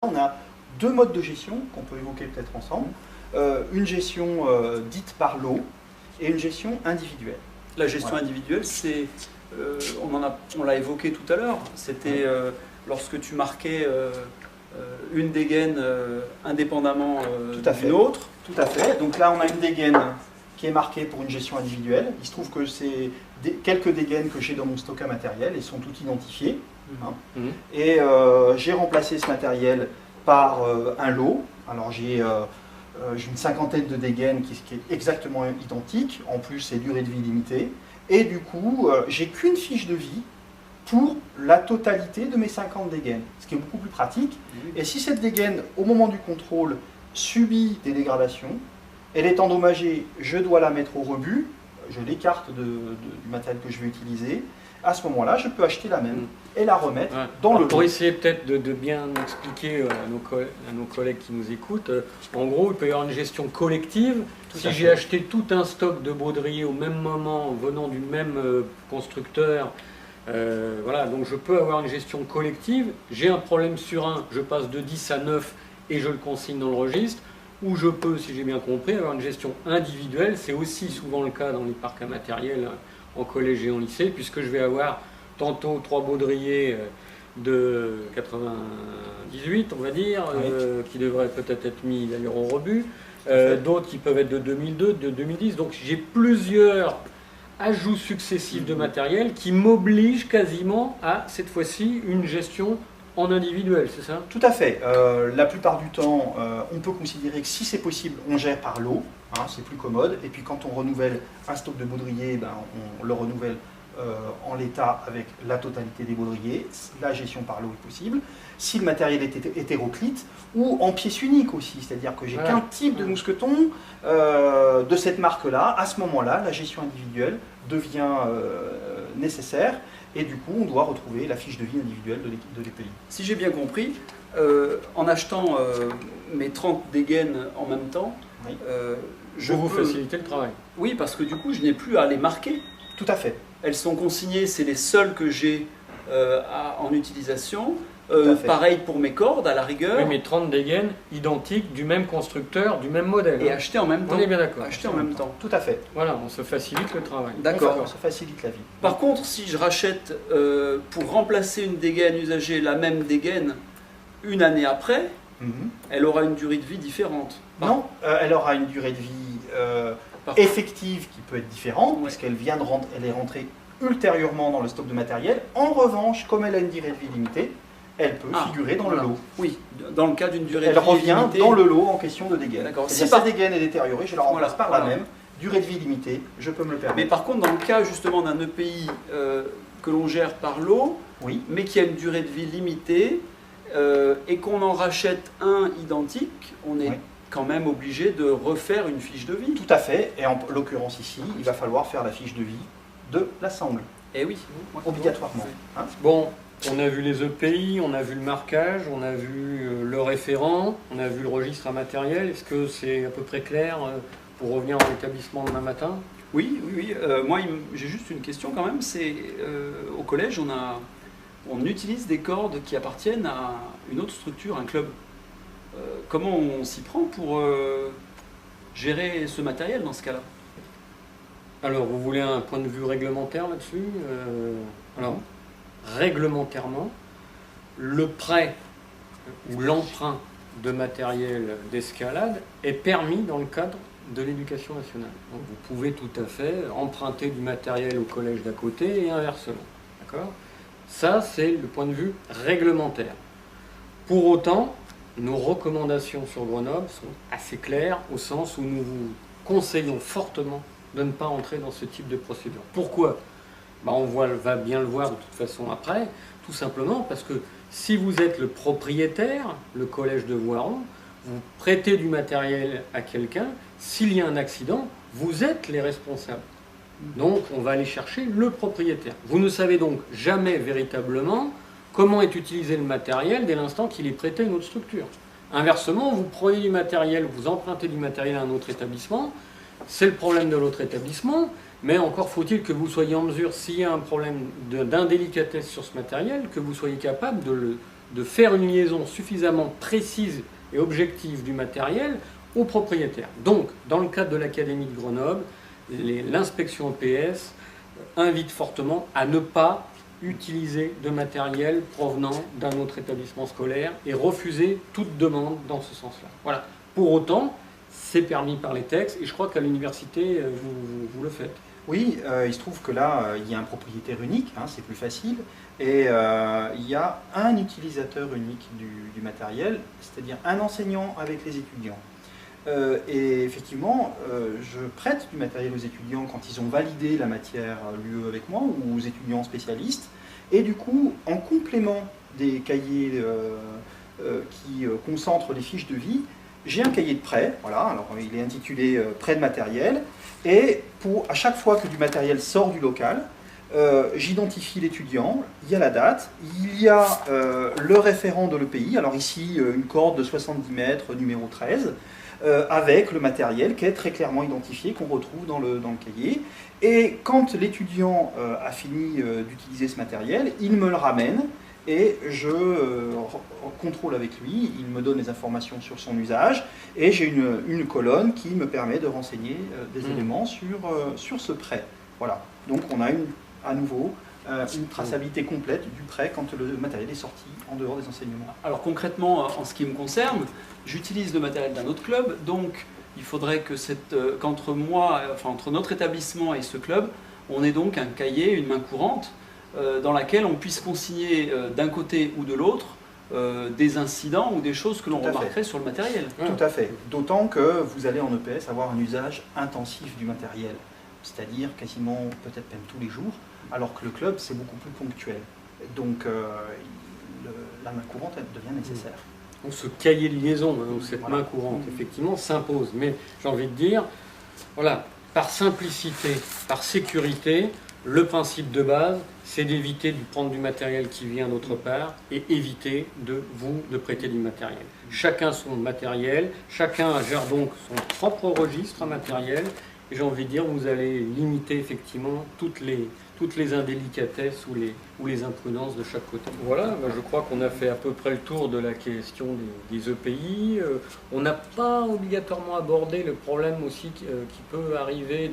On a deux modes de gestion qu'on peut évoquer peut-être ensemble. Une gestion dite par lot et une gestion individuelle. La gestion individuelle, c'est, on l'a évoqué tout à l'heure, c'était lorsque tu marquais une dégaine indépendamment d'une autre. Tout à fait. Donc là, on a une dégaine qui est marquée pour une gestion individuelle. Il se trouve que c'est quelques dégaines que j'ai dans mon stock à matériel et sont toutes identifiées. Et j'ai remplacé ce matériel par un lot. Alors j'ai une cinquantaine de dégaines qui est exactement identique. En plus, c'est durée de vie limitée. Et du coup, j'ai qu'une fiche de vie pour la totalité de mes 50 dégaines, ce qui est beaucoup plus pratique. Et si cette dégaine, au moment du contrôle, subit des dégradations, elle est endommagée, je dois la mettre au rebut, je l'écarte du matériel que je vais utiliser. À ce moment-là, je peux acheter la même et la remettre dans le lot. Pour essayer peut-être de bien expliquer à nos collègues qui nous écoutent, en gros, il peut y avoir une gestion collective. Si j'ai acheté tout un stock de baudrier au même moment, venant du même constructeur, voilà, donc je peux avoir une gestion collective. J'ai un problème sur un, je passe de 10 à 9 et je le consigne dans le registre. Ou je peux, si j'ai bien compris, avoir une gestion individuelle. C'est aussi souvent le cas dans les parcs à matériel en collège et en lycée, puisque je vais avoir tantôt 3 baudriers de 98, on va dire, qui devraient peut-être être mis d'ailleurs au rebut, d'autres qui peuvent être de 2002, de 2010. Donc j'ai plusieurs ajouts successifs de matériel qui m'obligent quasiment à, cette fois-ci, une gestion en individuel, c'est ça? Tout à fait. La plupart du temps, on peut considérer que si c'est possible, on gère par lot, c'est plus commode. Et puis quand on renouvelle un stock de baudrier, on le renouvelle en l'état avec la totalité des baudriers. La gestion par lot est possible. Si le matériel est hétéroclite ou en pièce unique aussi, c'est-à-dire que j'ai qu'un type de mousqueton de cette marque-là, à ce moment-là, la gestion individuelle devient nécessaire. Et du coup, on doit retrouver la fiche de vie individuelle de l'EPI. Si j'ai bien compris, en achetant mes 30 dégaines en même temps, je peux vous faciliter le travail. Oui, parce que du coup, je n'ai plus à les marquer. Tout à fait. Elles sont consignées, c'est les seules que j'ai en utilisation. Pareil pour mes cordes, à la rigueur. Oui, mais 30 dégaines identiques du même constructeur, du même modèle. Et acheter en même temps. On est bien d'accord. Acheter en même temps. Tout à fait. Voilà, on se facilite le travail. D'accord. On se facilite la vie. Par contre, si je rachète pour remplacer une dégaine usagée, la même dégaine, une année après, elle aura une durée de vie différente. Non, elle aura une durée de vie effective qui peut être différente, puisqu'elle elle est rentrée ultérieurement dans le stock de matériel. En revanche, comme elle a une durée de vie limitée, elle peut figurer dans le lot. Oui, dans le cas d'une durée de vie limitée. Elle revient dans le lot en question de dégaine. D'accord. Si cette dégaine est détériorée, je la remplace par la même. Durée de vie limitée, je peux me le permettre. Mais par contre, dans le cas justement d'un EPI que l'on gère par lot, mais qui a une durée de vie limitée, et qu'on en rachète un identique, on est quand même obligé de refaire une fiche de vie. Tout à fait, et en l'occurrence ici, il va falloir faire la fiche de vie de la sangle. Eh oui. Obligatoirement. Bon, on a vu les EPI, on a vu le marquage, on a vu le référent, on a vu le registre à matériel. Est-ce que c'est à peu près clair pour revenir en établissement demain matin? Oui. Moi, j'ai juste une question quand même. C'est au collège, on utilise des cordes qui appartiennent à une autre structure, un club. Comment on s'y prend pour gérer ce matériel dans ce cas-là? Alors, vous voulez un point de vue réglementaire là-dessus? Alors, réglementairement, le prêt ou l'emprunt de matériel d'escalade est permis dans le cadre de l'éducation nationale. Donc, vous pouvez tout à fait emprunter du matériel au collège d'à côté et inversement. D'accord? Ça, c'est le point de vue réglementaire. Pour autant, nos recommandations sur Grenoble sont assez claires au sens où nous vous conseillons fortement de ne pas entrer dans ce type de procédure. Pourquoi? On va bien le voir de toute façon après, tout simplement parce que si vous êtes le propriétaire, le collège de Voiron, vous prêtez du matériel à quelqu'un, s'il y a un accident, vous êtes les responsables. Donc on va aller chercher le propriétaire. Vous ne savez donc jamais véritablement comment est utilisé le matériel dès l'instant qu'il est prêté à une autre structure. Inversement, vous prenez du matériel, vous empruntez du matériel à un autre établissement, c'est le problème de l'autre établissement, mais encore faut-il que vous soyez en mesure, s'il y a un problème d'indélicatesse sur ce matériel, que vous soyez capable de faire une liaison suffisamment précise et objective du matériel aux propriétaires. Donc, dans le cadre de l'Académie de Grenoble, l'inspection EPS invite fortement à ne pas utiliser de matériel provenant d'un autre établissement scolaire et refuser toute demande dans ce sens-là. Voilà. Pour autant, c'est permis par les textes et je crois qu'à l'université, vous le faites. Oui, il se trouve que là, il y a un propriétaire unique, hein, c'est plus facile, et il y a un utilisateur unique du matériel, c'est-à-dire un enseignant avec les étudiants. Et effectivement, je prête du matériel aux étudiants quand ils ont validé la matière l'UE avec moi ou aux étudiants spécialistes. Et du coup, en complément des cahiers qui concentrent les fiches de vie, j'ai un cahier de prêt. Voilà, alors il est intitulé prêt de matériel. Et à chaque fois que du matériel sort du local, j'identifie l'étudiant, il y a la date, il y a le référent de l'EPI, alors ici une corde de 70 mètres, numéro 13, avec le matériel qui est très clairement identifié, qu'on retrouve dans le cahier. Et quand l'étudiant a fini d'utiliser ce matériel, il me le ramène et je contrôle avec lui, il me donne les informations sur son usage et j'ai une colonne qui me permet de renseigner des éléments sur ce prêt. Voilà, donc on a à nouveau une traçabilité complète du prêt quand le matériel est sorti en dehors des enseignements. Alors concrètement, en ce qui me concerne, j'utilise le matériel d'un autre club, donc il faudrait que entre notre établissement et ce club, on ait donc un cahier, une main courante, dans laquelle on puisse consigner d'un côté ou de l'autre des incidents ou des choses que l'on remarquerait sur le matériel. Tout à fait, d'autant que vous allez en EPS avoir un usage intensif du matériel, c'est-à-dire quasiment peut-être même tous les jours, alors que le club c'est beaucoup plus ponctuel. Donc la main courante elle devient nécessaire. Donc ce cahier de liaison, ou cette main courante, effectivement, s'impose. Mais j'ai envie de dire, voilà, par simplicité, par sécurité, le principe de base, c'est d'éviter de prendre du matériel qui vient d'autre part et éviter de prêter du matériel. Chacun son matériel, chacun gère donc son propre registre matériel. Et j'ai envie de dire, vous allez limiter effectivement toutes les indélicatesses ou les imprudences de chaque côté. Voilà, je crois qu'on a fait à peu près le tour de la question des EPI. On n'a pas obligatoirement abordé le problème aussi qui peut arriver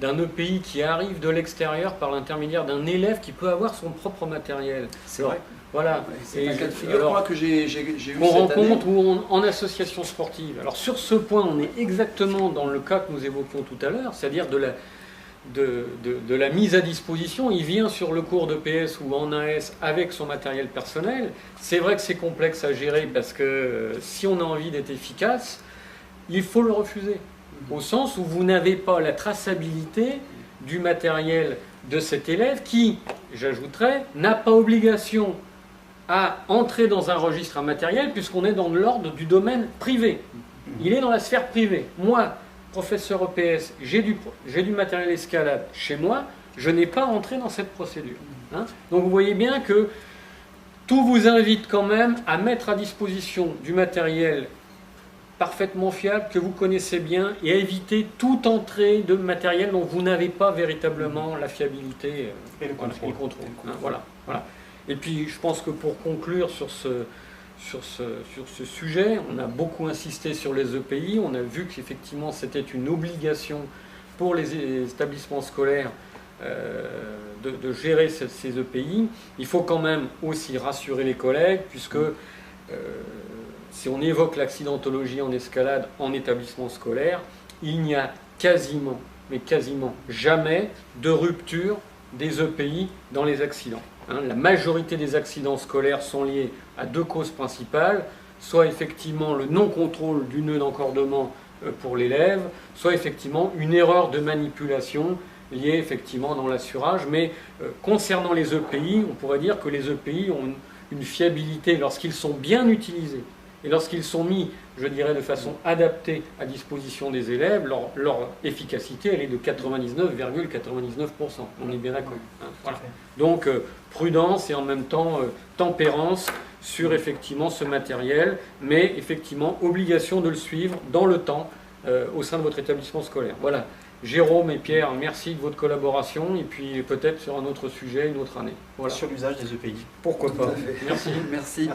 d'un EPI qui arrive de l'extérieur par l'intermédiaire d'un élève qui peut avoir son propre matériel. C'est vrai. Voilà. C'est un cas de figure que j'ai eu cette année. On rencontre en association sportive. Alors sur ce point, on est exactement dans le cas que nous évoquions tout à l'heure, c'est-à-dire de la mise à disposition. Il vient sur le cours de PS ou en AS avec son matériel personnel. C'est vrai que c'est complexe à gérer parce que si on a envie d'être efficace, il faut le refuser. Au sens où vous n'avez pas la traçabilité du matériel de cet élève qui, j'ajouterais, n'a pas obligation à entrer dans un registre matériel puisqu'on est dans l'ordre du domaine privé. Il est dans la sphère privée. Moi, professeur EPS, j'ai du matériel escalade chez moi, je n'ai pas entré dans cette procédure. Hein. Donc vous voyez bien que tout vous invite quand même à mettre à disposition du matériel parfaitement fiable, que vous connaissez bien, et à éviter toute entrée de matériel dont vous n'avez pas véritablement la fiabilité et le contrôle. Hein, voilà. Et puis je pense que pour conclure sur ce sujet, on a beaucoup insisté sur les EPI, on a vu qu'effectivement c'était une obligation pour les établissements scolaires de gérer ces EPI. Il faut quand même aussi rassurer les collègues, puisque si on évoque l'accidentologie en escalade en établissement scolaire, il n'y a quasiment jamais de rupture des EPI dans les accidents. La majorité des accidents scolaires sont liés à deux causes principales, soit effectivement le non-contrôle du nœud d'encordement pour l'élève, soit effectivement une erreur de manipulation liée effectivement dans l'assurage. Mais concernant les EPI, on pourrait dire que les EPI ont une fiabilité lorsqu'ils sont bien utilisés et lorsqu'ils sont mis, je dirais, de façon adaptée à disposition des élèves, leur efficacité, elle est de 99,99%. On est bien d'accord. Hein, voilà. Donc, prudence et en même temps tempérance sur effectivement ce matériel, mais effectivement obligation de le suivre dans le temps au sein de votre établissement scolaire. Voilà. Jérôme et Pierre, merci de votre collaboration et puis peut-être sur un autre sujet, une autre année. Voilà. Sur l'usage des EPI. Pourquoi pas. Merci. Merci.